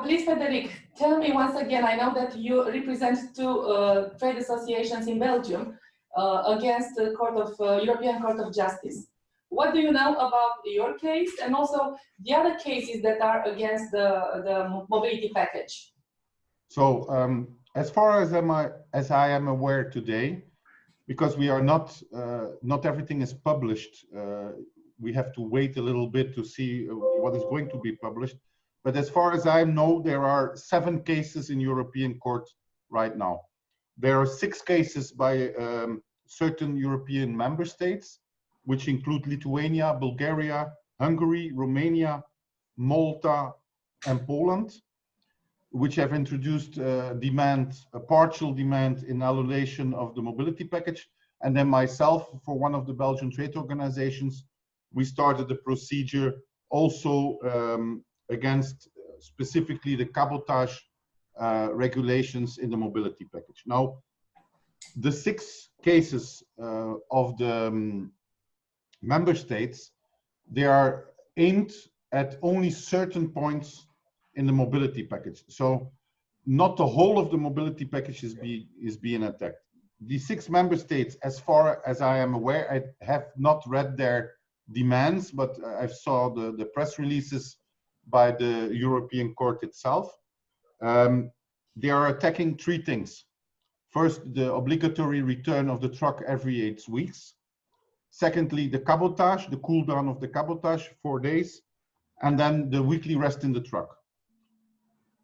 Please, Frederik, tell me once again, I know that you represent two trade associations in Belgium against the European Court of Justice. What do you know about your case and also the other cases that are against the mobility package? So, as far as I am aware today, because we are not everything is published, we have to wait a little bit to see what is going to be published. But as far as I know, there are 7 cases in European court right now. There are 6 cases by certain European member states, which include Lithuania, Bulgaria, Hungary, Romania, Malta, and Poland, which have introduced a partial demand in annulation of the mobility package. And then myself, for one of the Belgian trade organizations, we started the procedure also against specifically the cabotage regulations in the mobility package. Now, the 6 cases of the member states, they are aimed at only certain points in the mobility package. So not the whole of the mobility package is being attacked. The 6 member states, as far as I am aware, I have not read their demands, but I saw the press releases by the European Court itself. They are attacking 3 things. First, the obligatory return of the truck every 8 weeks. Secondly, the cabotage, the cool down of the cabotage, 4 days. And then the weekly rest in the truck.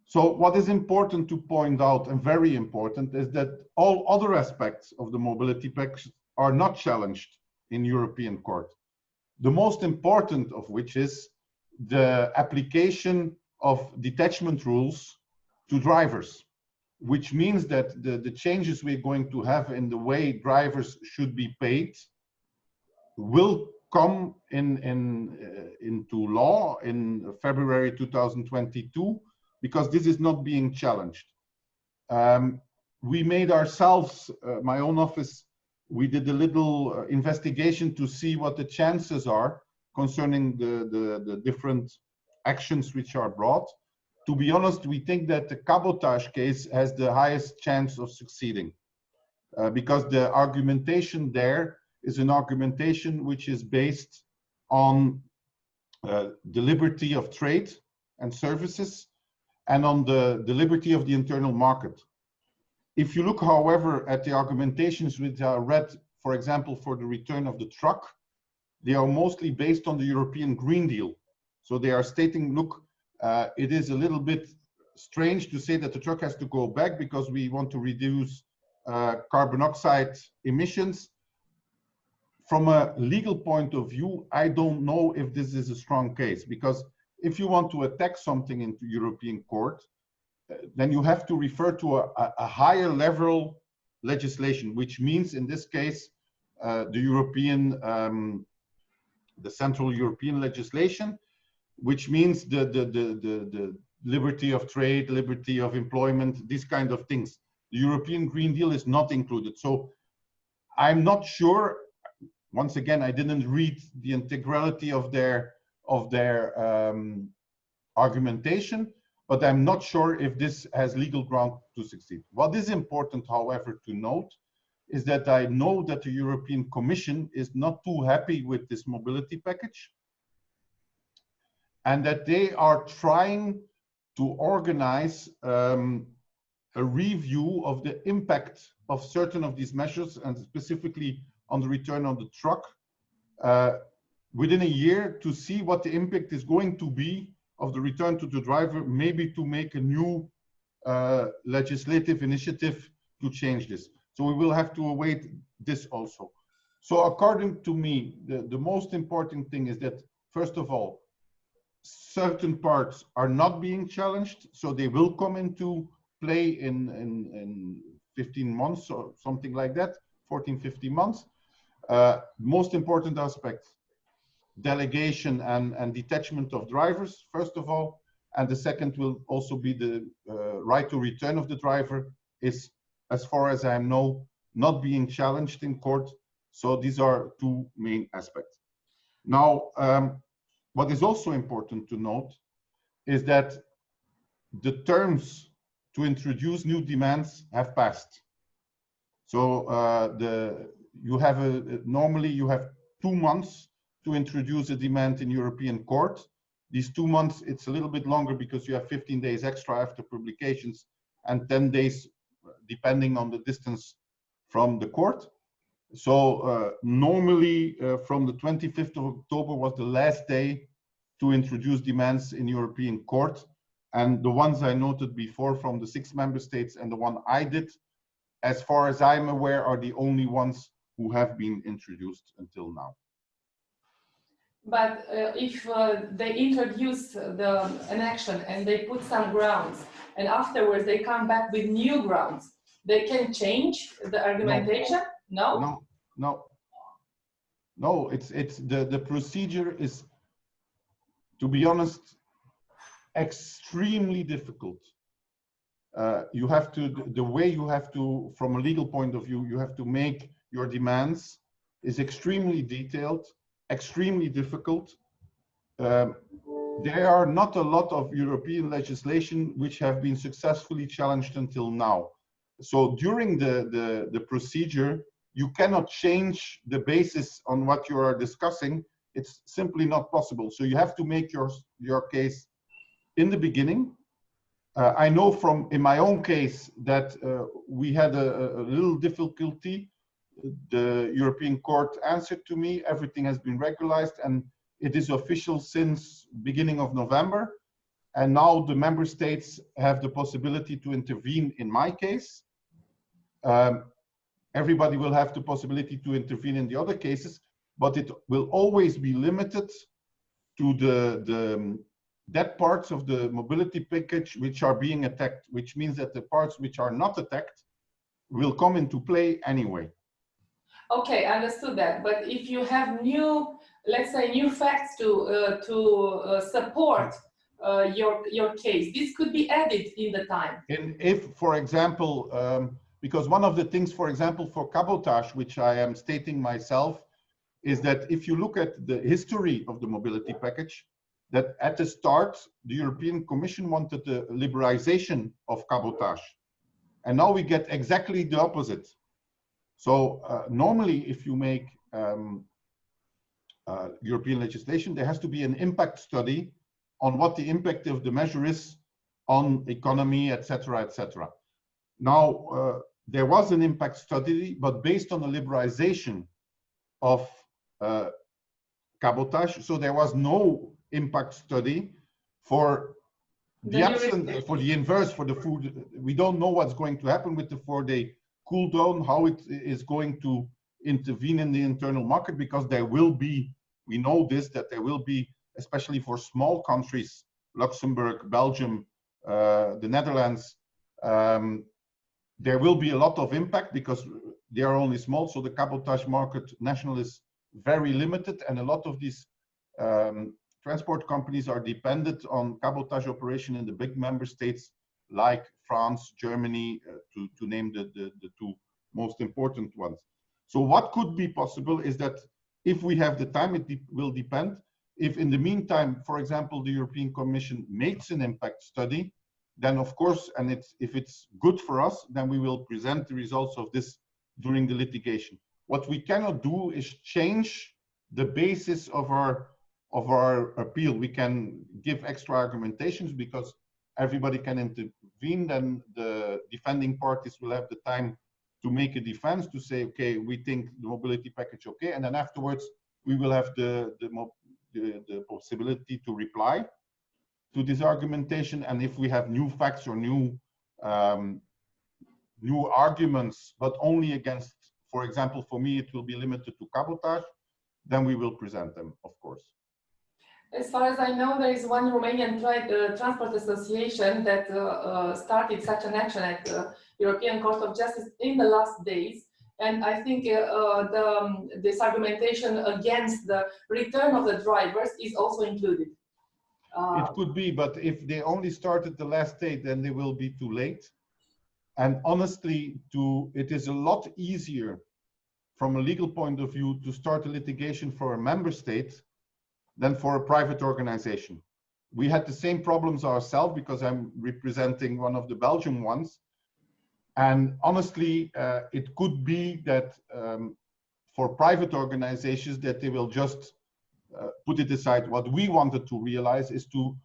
So what is important to point out, and very important, is that all other aspects of the mobility package are not challenged in European court. The most important of which is the application of detachment rules to drivers, which means that the changes we're going to have in the way drivers should be paid will come into law in February 2022, because this is not being challenged. We made ourselves, my own office, we did a little investigation to see what the chances are concerning the different actions which are brought. To be honest, we think that the cabotage case has the highest chance of succeeding, because the argumentation there is an argumentation which is based on the liberty of trade and services and on the liberty of the internal market. If you look, however, at the argumentations which are read, for example, for the return of the truck, they are mostly based on the European Green Deal. So they are stating, look, it is a little bit strange to say that the truck has to go back because we want to reduce carbon dioxide emissions. From a legal point of view, I don't know if this is a strong case, because if you want to attack something into European court, then you have to refer to a higher level legislation, which means in this case, the Central European legislation, which means the liberty of trade, liberty of employment, these kind of things. The European Green Deal is not included. So I'm not sure, once again, I didn't read the integrality of their argumentation, but I'm not sure if this has legal ground to succeed. What is important, however, to note is that I know that the European Commission is not too happy with this mobility package, and that they are trying to organize a review of the impact of certain of these measures, and specifically on the return on the truck, within a year, to see what the impact is going to be of the return to the driver, maybe to make a new legislative initiative to change this. So we will have to await this also. So according to me, the most important thing is that, first of all, certain parts are not being challenged, so they will come into play in 15 months or something like that, 14, 15 months. Most important aspect, delegation and detachment of drivers, first of all, and the second will also be the right to return of the driver is, as far as I know, not being challenged in court. So these are 2 main aspects. Now, what is also important to note is that the terms to introduce new demands have passed. So normally you have 2 months to introduce a demand in European court. These 2 months, it's a little bit longer because you have 15 days extra after publications and 10 days depending on the distance from the court. So normally from the 25th of October was the last day to introduce demands in European court. And the ones I noted before from the 6 member states and the one I did, as far as I'm aware, are the only ones who have been introduced until now. But if they introduce an action and they put some grounds, and afterwards they come back with new grounds, they can change the argumentation? No? No, it's the procedure is, to be honest, extremely difficult. You have to, the way you have to, from a legal point of view, you have to make your demands is extremely detailed, extremely difficult. There are not a lot of European legislation which have been successfully challenged until now. So during the procedure, you cannot change the basis on what you are discussing. It's simply not possible. So you have to make your case in the beginning. I know from in my own case that we had a little difficulty. The European Court answered to me, everything has been regularized and it is official since beginning of November. And now the member states have the possibility to intervene in my case. Everybody will have the possibility to intervene in the other cases, but it will always be limited to that parts of the mobility package which are being attacked, which means that the parts which are not attacked will come into play anyway. Okay, I understood that. But if you have new, let's say, new facts to support your case, this could be added in the time. And if, for example, because one of the things, for example, for cabotage, which I am stating myself, is that if you look at the history of the mobility package, that at the start, the European Commission wanted the liberalization of cabotage. And now we get exactly the opposite. So normally, if you make European legislation, there has to be an impact study on what the impact of the measure is on economy, etc., etc. Now, there was an impact study, but based on the liberalization of cabotage, so there was no impact study for the absent, for the inverse, for the food. We don't know what's going to happen with the 4-day cool down, how it is going to intervene in the internal market, because there will be, we know this, that there will be, especially for small countries, Luxembourg, Belgium, the Netherlands, there will be a lot of impact because they are only small. So the cabotage market national is very limited, and a lot of these transport companies are dependent on cabotage operation in the big member states like France, Germany, to name the 2 most important ones. So what could be possible is that if we have the time, it will depend. If in the meantime, for example, the European Commission makes an impact study, then of course, and if it's good for us, then we will present the results of this during the litigation. What we cannot do is change the basis of our appeal. We can give extra argumentations because everybody can intervene, then the defending parties will have the time to make a defense, to say, okay, we think the mobility package okay, and then afterwards we will have the possibility to reply to this argumentation. And if we have new facts or new arguments, but only against, for example, for me, it will be limited to cabotage, then we will present them, of course. As far as I know, there is one Romanian transport association that started such an action at the European Court of Justice in the last days. And I think this argumentation against the return of the drivers is also included. It could be, but if they only started the last day, then they will be too late. And honestly, it is a lot easier from a legal point of view to start a litigation for a member state than for a private organization. we had the same problems ourselves because I'm representing one of the Belgian ones. And honestly, it could be that for private organizations that they will just put it aside. What we wanted to realize is to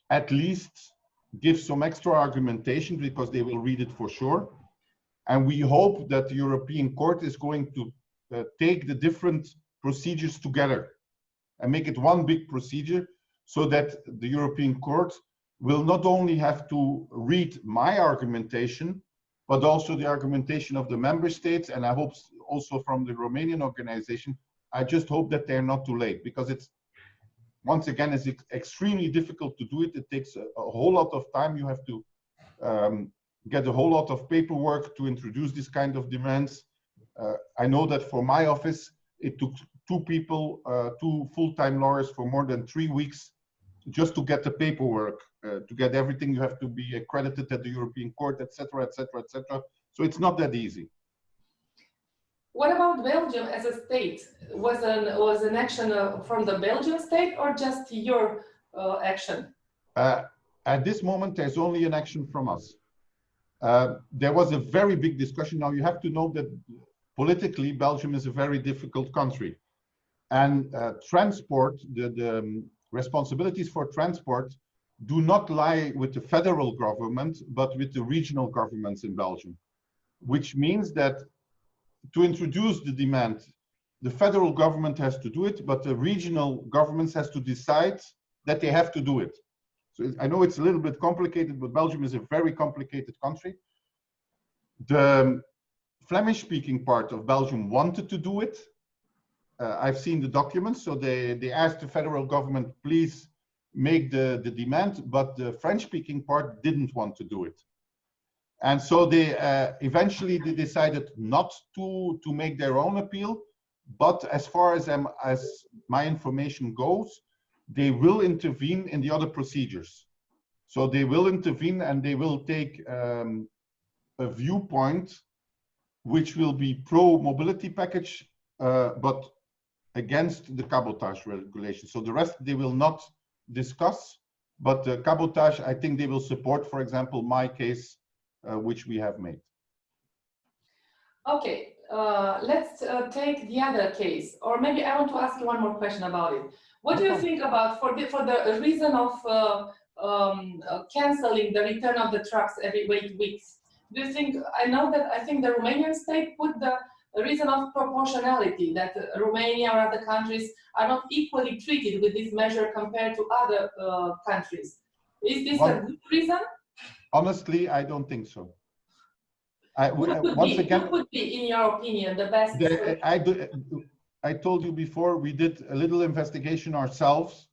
at least give some extra argumentation, because they will read it for sure. And we hope that the European Court is going to take the different procedures together and make it one big procedure, so that the European Court will not only have to read my argumentation, but also the argumentation of the member states, and I hope also from the Romanian organization. I just hope that they're not too late, because it's, once again, it's extremely difficult to do it. It takes a whole lot of time. You have to get a whole lot of paperwork to introduce this kind of demands. I know that for my office, it took two full-time lawyers for more than 3 weeks just to get the paperwork, to get everything. You have to be accredited at the European Court, etc., etc., etc. So it's not that easy. What about Belgium as a state? Was an action from the Belgian state, or just your action? At this moment, there's only an action from us. There was a very big discussion. Now, you have to know that politically, Belgium is a very difficult country. And transport, the responsibilities for transport do not lie with the federal government, but with the regional governments in Belgium, which means that to introduce the demand, the federal government has to do it, but the regional governments has to decide that they have to do it. So I know it's a little bit complicated, but Belgium is a very complicated country. The Flemish-speaking part of Belgium wanted to do it. I've seen the documents, so they asked the federal government, please make the demand, but the French-speaking part didn't want to do it. And so they eventually they decided not to make their own appeal, but as far as my information goes, they will intervene in the other procedures. So they will intervene and they will take a viewpoint which will be pro-mobility package, but against the cabotage regulation. So the rest they will not discuss, but the cabotage, I think they will support, for example, my case, which we have made. Okay, let's take the other case, or maybe I want to ask you one more question about it. What do you think about, for the reason of canceling the return of the trucks every 8 weeks? Do you think, I think the Romanian state put the reason of proportionality, that Romania or other countries are not equally treated with this measure compared to other countries. Is this a good reason? Honestly, I don't think so. What would be, in your opinion, the best? I told you before, we did a little investigation ourselves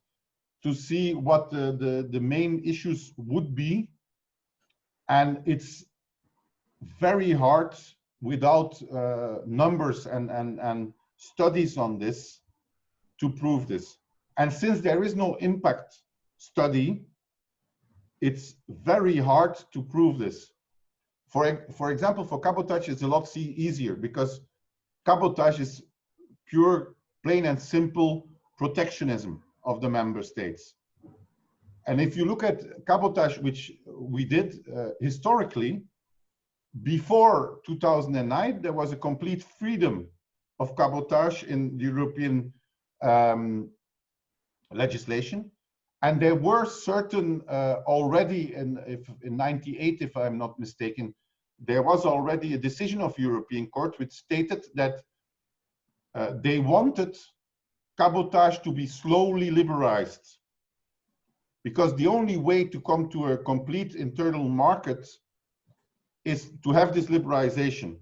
to see what the main issues would be. And it's very hard without numbers and studies on this to prove this. And since there is no impact study, it's very hard to prove this. For example, for cabotage, it's a lot easier because cabotage is pure, plain and simple protectionism of the member states. And if you look at cabotage, which we did historically, before 2009, there was a complete freedom of cabotage in the European legislation. And there were certain already in 98, if I'm not mistaken, there was already a decision of European Court which stated that they wanted cabotage to be slowly liberalized, because the only way to come to a complete internal market is to have this liberalization.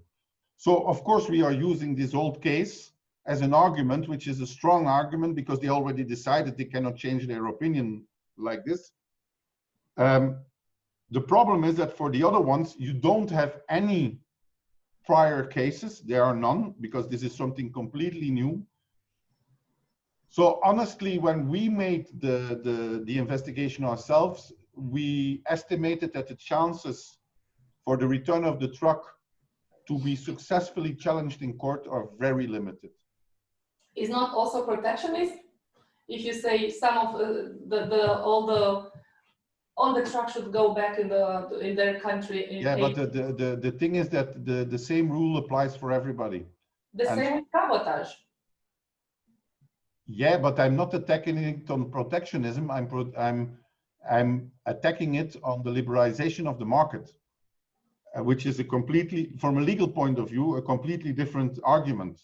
So of course we are using this old case as an argument, which is a strong argument because they already decided they cannot change their opinion like this. The problem is that for the other ones, you don't have any prior cases. There are none, because this is something completely new. So honestly, when we made the investigation ourselves, we estimated that the chances for the return of the truck to be successfully challenged in court are very limited. Is not also protectionist? if you say some of all the trucks should go back in their country. But the thing is that the same rule applies for everybody. The same with cabotage. Yeah, but I'm not attacking it on protectionism. I'm attacking it on the liberalization of the market, which is a completely, from a legal point of view, a completely different argument.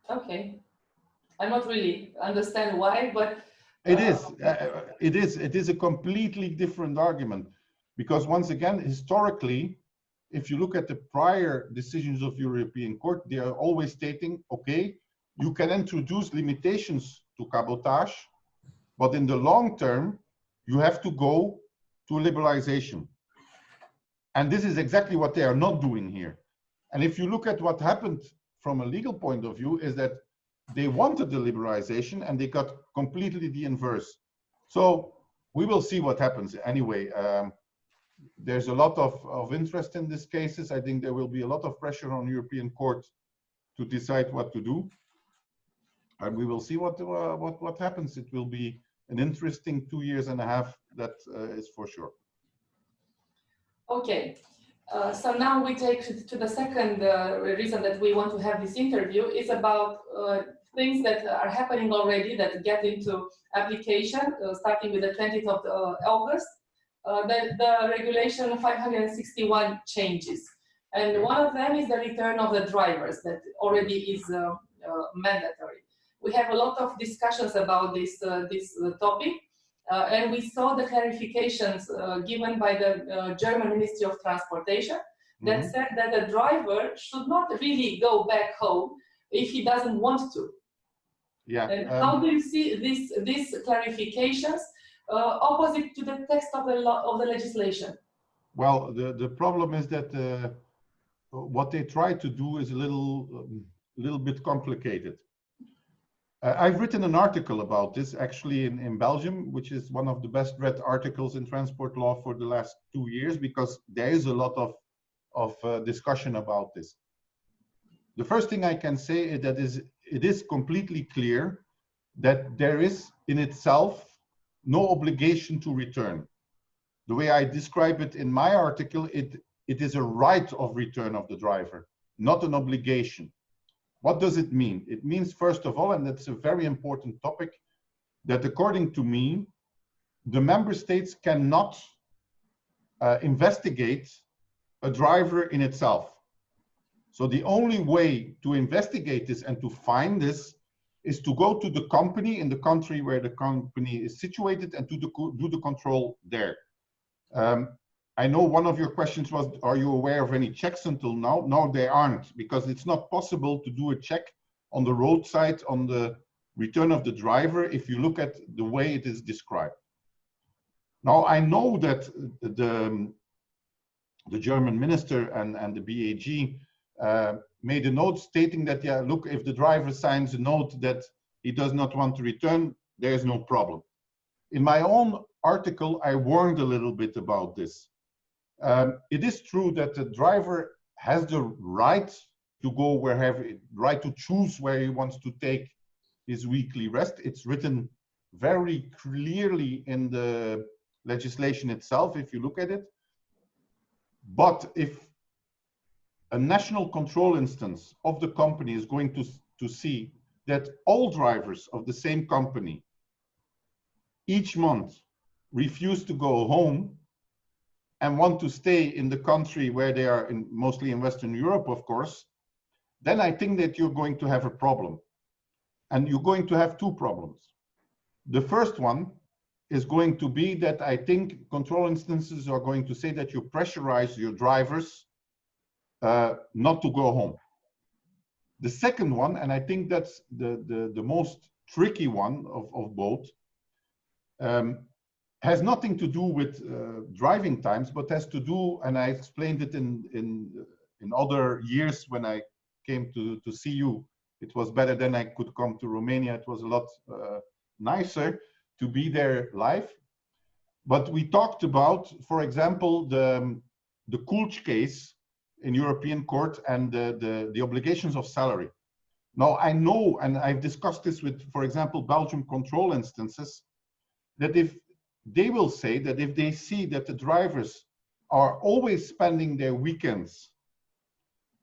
Okay, I'm not really understand why, but it is a completely different argument, because once again, historically, if you look at the prior decisions of European Court, they are always stating, okay, you can introduce limitations to cabotage, but in the long term, you have to go to liberalization. And this is exactly what they are not doing here. And if you look at what happened from a legal point of view, is that they wanted the liberalization and they got completely the inverse. So we will see what happens anyway. There's a lot of interest in these cases. I think there will be a lot of pressure on European Court to decide what to do. And we will see what happens. It will be an interesting 2.5 years, that is for sure. Okay, so now we take to the second reason that we want to have this interview is about things that are happening already that get into application, starting with the 20th of August. The regulation 561 changes. And one of them is the return of the drivers that already is mandatory. We have a lot of discussions about this topic, and we saw the clarifications given by the German Ministry of Transportation that said that the driver should not really go back home if he doesn't want to. Yeah. And how do you see these clarifications opposite to the text of the legislation? Well, the problem is that what they try to do is a little bit complicated. I've written an article about this actually in Belgium, which is one of the best read articles in transport law for the last 2 years, because there is a lot of discussion about this. The first thing I can say is that it is completely clear that there is in itself no obligation to return. The way I describe it in my article, it is a right of return of the driver, not an obligation. What does it mean? It means, first of all, and that's a very important topic, that according to me, the member states cannot investigate a driver in itself. So the only way to investigate this and to find this is to go to the company in the country where the company is situated and to do the control there. I know one of your questions was, are you aware of any checks until now? No, they aren't, because it's not possible to do a check on the roadside on the return of the driver if you look at the way it is described. Now, I know that the German minister and the BAG made a note stating that, yeah, look, if the driver signs a note that he does not want to return, there is no problem. In my own article, I warned a little bit about this. It is true that the driver has the right to go wherever, right to choose where he wants to take his weekly rest. It's written very clearly in the legislation itself, if you look at it. But if a national control instance of the company is going to see that all drivers of the same company each month refuse to go home and want to stay in the country where they are, mostly in Western Europe, of course, then I think that you're going to have a problem. And you're going to have two problems. The first one is going to be that I think control instances are going to say that you pressurize your drivers not to go home. The second one, and I think that's the most tricky one of both, has nothing to do with driving times, but has to do, and I explained it in other years when I came to see you. It was better than I could come to Romania. It was a lot nicer to be there live. But we talked about, for example, the Kulch case in European Court and the obligations of salary. Now, I know, and I've discussed this with, for example, Belgium control instances, that if they will say that if they see that the drivers are always spending their weekends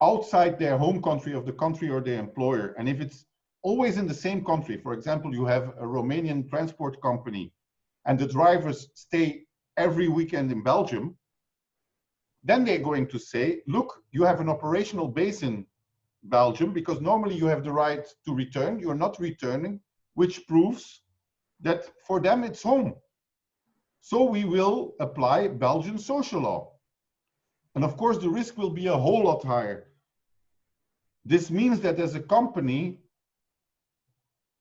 outside their home country of the country or their employer, and if it's always in the same country, for example, you have a Romanian transport company and the drivers stay every weekend in Belgium, then they're going to say, look, you have an operational base in Belgium because normally you have the right to return, you're not returning, which proves that for them it's home. So we will apply Belgian social law. And of course, the risk will be a whole lot higher. This means that as a company,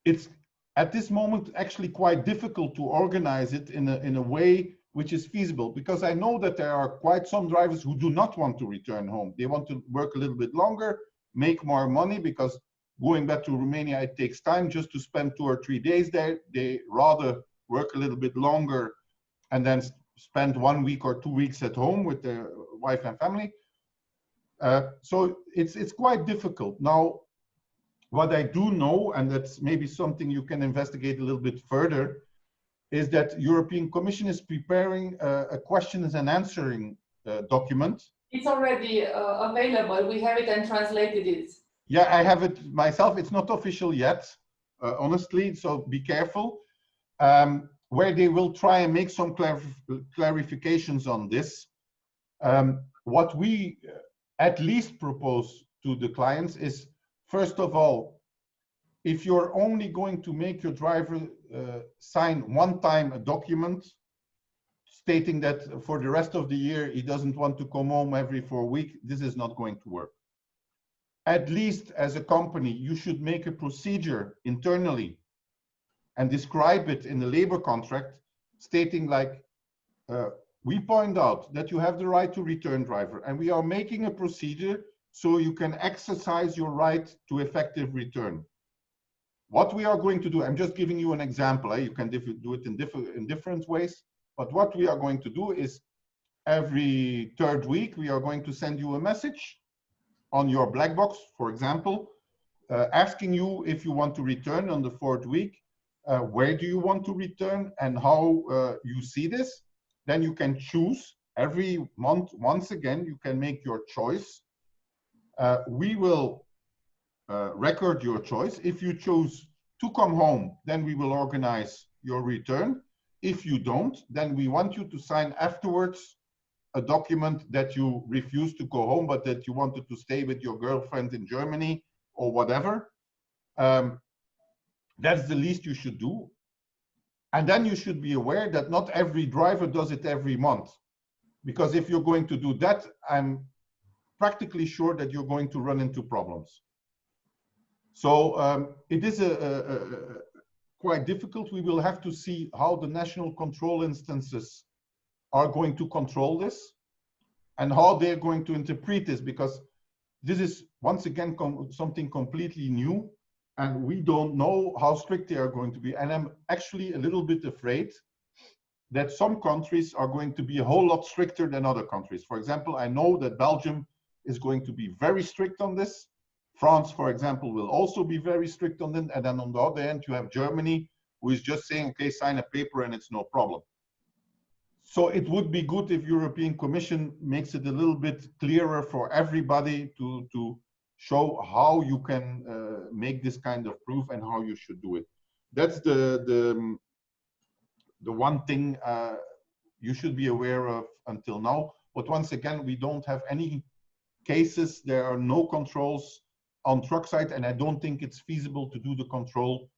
it's at this moment actually quite difficult to organize it in a way which is feasible, because I know that there are quite some drivers who do not want to return home. They want to work a little bit longer, make more money, because going back to Romania, it takes time just to spend 2 or 3 days there. They rather work a little bit longer and then spend 1 week or 2 weeks at home with their wife and family. So it's quite difficult. Now, what I do know, and that's maybe something you can investigate a little bit further, is that European Commission is preparing a questions and answering document. It's already available. We have it and translated it. Yeah, I have it myself. It's not official yet, honestly, so be careful. Where they will try and make some clarifications on this. What we at least propose to the clients is, first of all, if you're only going to make your driver sign one time a document stating that for the rest of the year he doesn't want to come home every 4 weeks, this is not going to work. At least as a company, you should make a procedure internally and describe it in the labor contract, stating like, we point out that you have the right to return driver, and we are making a procedure so you can exercise your right to effective return. What we are going to do, I'm just giving you an example, you can do it in different ways, but what we are going to do is every 3rd week, we are going to send you a message on your black box, for example, asking you if you want to return on the 4th week, where do you want to return and how you see this. Then you can choose every month. Once again, you can make your choice. We will record your choice. If you choose to come home, then we will organize your return. If you don't, then we want you to sign afterwards a document that you refuse to go home, but that you wanted to stay with your girlfriend in Germany or whatever. That's the least you should do. And then you should be aware that not every driver does it every month. Because if you're going to do that, I'm practically sure that you're going to run into problems. So it is quite difficult. We will have to see how the national control instances are going to control this and how they're going to interpret this, because this is, once again, something completely new. And we don't know how strict they are going to be. And I'm actually a little bit afraid that some countries are going to be a whole lot stricter than other countries. For example, I know that Belgium is going to be very strict on this. France, for example, will also be very strict on it. And then on the other end, you have Germany, who is just saying, okay, sign a paper and it's no problem. So it would be good if European Commission makes it a little bit clearer for everybody to show how you can make this kind of proof and how you should do it. That's the one thing you should be aware of until now. But once again, we don't have any cases. There are no controls on truck side, and I don't think it's feasible to do the control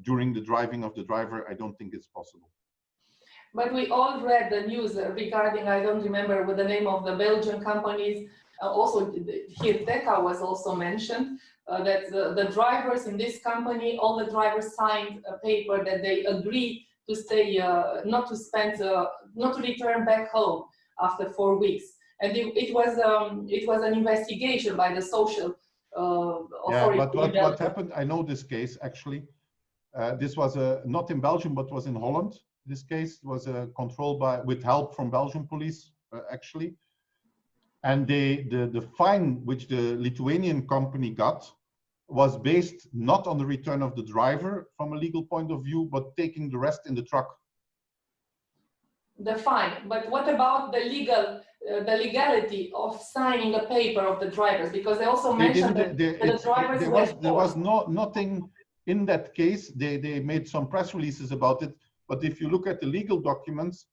during the driving of the driver. I don't think it's possible. But we all read the news regarding, I don't remember what the name of the Belgian companies. Also, here DECA was also mentioned, that the drivers in this company, all the drivers signed a paper that they agreed to stay, not to return back home after 4 weeks. And it was an investigation by the social authority. Yeah, but what happened, I know this case actually. This was not in Belgium, but was in Holland. This case was controlled with help from Belgian police, actually. And the fine which the Lithuanian company got was based not on the return of the driver from a legal point of view, but taking the rest in the truck. The fine, but what about the legality of signing a paper of the drivers? Because they also mentioned that the drivers there was nothing in that case. They made some press releases about it, but if you look at the legal documents,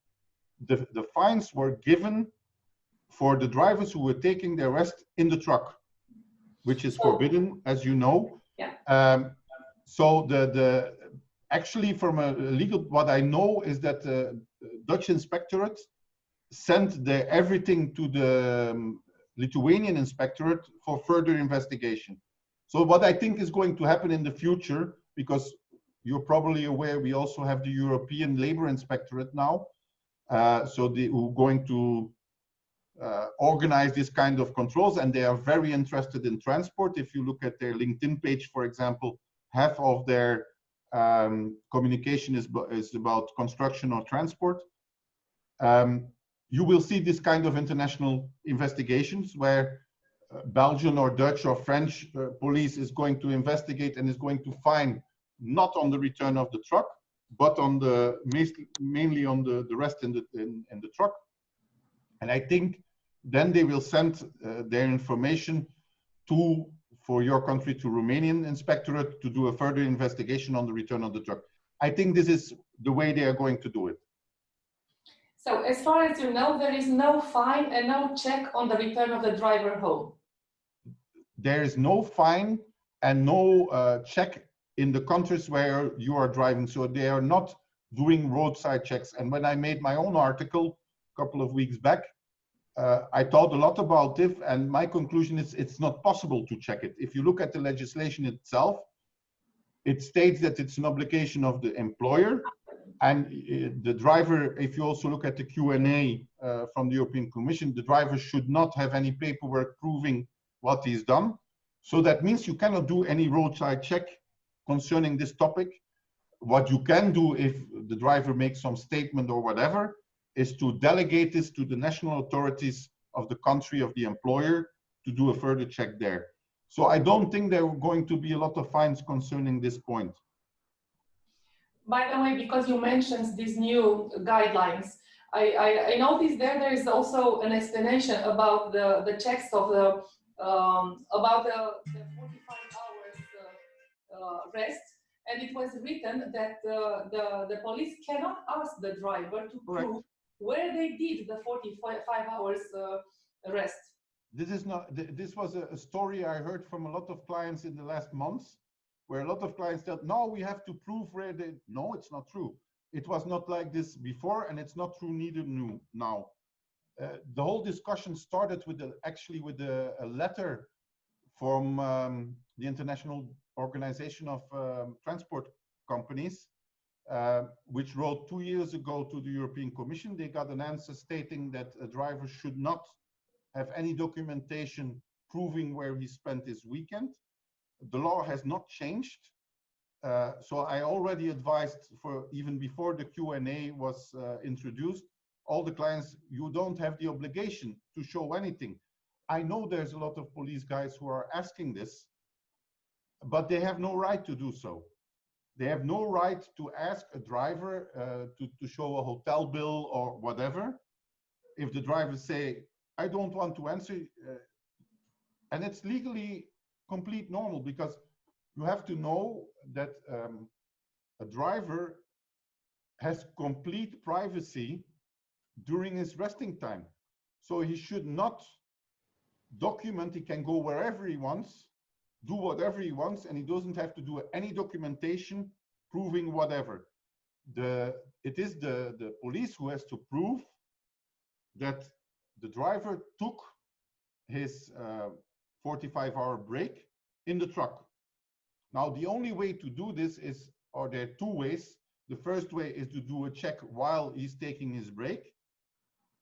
the fines were given for the drivers who were taking their rest in the truck, which is forbidden, as you know. Yeah. So actually, from a legal, what I know is that the Dutch inspectorate sent everything to the Lithuanian inspectorate for further investigation. So what I think is going to happen in the future, because you're probably aware, we also have the European Labor Inspectorate now. So who are going to organize this kind of controls, and they are very interested in transport. If you look at their LinkedIn page, for example, half of their communication is about construction or transport. You will see this kind of international investigations where Belgian or Dutch or French police is going to investigate and is going to find not on the return of the truck, but on mainly on the rest in the truck. And I think then they will send their information for your country to Romanian inspectorate to do a further investigation on the return of the truck. I think this is the way they are going to do it. So as far as you know, there is no fine and no check on the return of the driver home. There is no fine and no check in the countries where you are driving. So they are not doing roadside checks. And when I made my own article a couple of weeks back, I thought a lot about this, and my conclusion is it's not possible to check it. If you look at the legislation itself, it states that it's an obligation of the employer, and the driver, if you also look at the Q&A from the European Commission, the driver should not have any paperwork proving what he's done. So that means you cannot do any roadside check concerning this topic. What you can do if the driver makes some statement or whatever is to delegate this to the national authorities of the country of the employer to do a further check there. So I don't think there are going to be a lot of fines concerning this point. By the way, because you mentioned these new guidelines, I noticed there is also an explanation about the checks of about the 45 hours rest, and it was written that the police cannot ask the driver to prove where they did the 45 hours rest. This was a story I heard from a lot of clients in the last months, where a lot of clients said, no, we have to prove where they... No, it's not true. It was not like this before, and it's not true neither now. The whole discussion started with a letter from the International Organization of Transport Companies, which wrote 2 years ago to the European Commission. They got an answer stating that a driver should not have any documentation proving where he spent his weekend. The law has not changed. So I already advised, for even before the Q&A was introduced, all the clients, you don't have the obligation to show anything. I know there's a lot of police guys who are asking this, but they have no right to do so. They have no right to ask a driver to show a hotel bill or whatever. If the drivers say, I don't want to answer, and it's legally complete normal, because you have to know that a driver has complete privacy during his resting time. So he should not document. He can go wherever he wants, do whatever he wants, and he doesn't have to do any documentation proving whatever. It is the police who has to prove that the driver took his 45-hour break in the truck. Now, the only way to do this is, or there are two ways. The first way is to do a check while he's taking his break.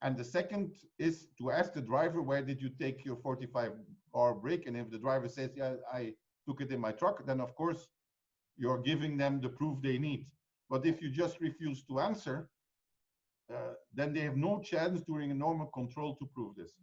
And the second is to ask the driver, where did you take your 45-hour break? And if the driver says, yeah, I took it in my truck, then of course, you're giving them the proof they need. But if you just refuse to answer, then they have no chance during a normal control to prove this.